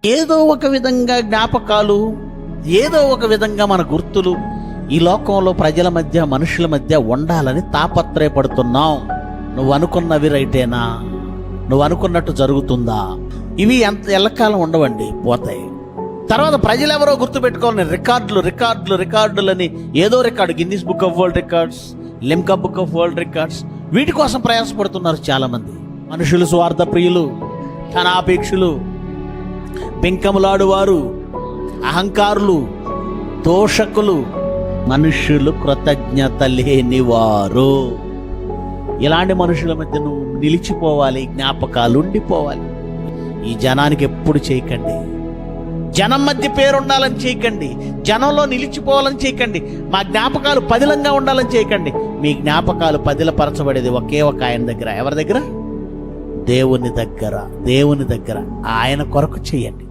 ఏదో ఒక విధంగా జ్ఞాపకాలు, ఏదో ఒక విధంగా మన గుర్తులు ఈ లోకంలో ప్రజల మధ్య, మనుషుల మధ్య ఉండాలని తాపత్రయపడుతున్నాం. నువ్వు అనుకున్నవి రైటేనా? నువ్వు అనుకున్నట్టు జరుగుతుందా? ఇవి ఎంత ఎల్లకాలం ఉండవండి, పోతాయి. తర్వాత ప్రజలు ఎవరో గుర్తుపెట్టుకోవాలని రికార్డులని, ఏదో record, Guinness book of world records, Limca book of world records, వీటి కోసం ప్రయాసపడుతున్నారు చాలామంది. మనుషులు స్వార్థ ప్రియులు, ధనాపేక్షులు, పెంకములాడువారు, అహంకారులు, దోషకులు, మనుషులు కృతజ్ఞత లేనివారు. ఇలాంటి మనుషుల మధ్య నువ్వు నిలిచిపోవాలి, జ్ఞాపకాలు ఉండిపోవాలి. ఈ జనానికి ఎప్పుడు చేయకండి. జనం మధ్య పేరుండాలని చేయకండి. జనంలో నిలిచిపోవాలని చేయకండి. మా జ్ఞాపకాలు పదిలంగా ఉండాలని చేయకండి. మీ జ్ఞాపకాలు పదిలపరచబడేది ఒకే ఒక ఆయన దగ్గర. ఎవరి దగ్గర? దేవుని దగ్గర. ఆయన కొరకు చేయండి.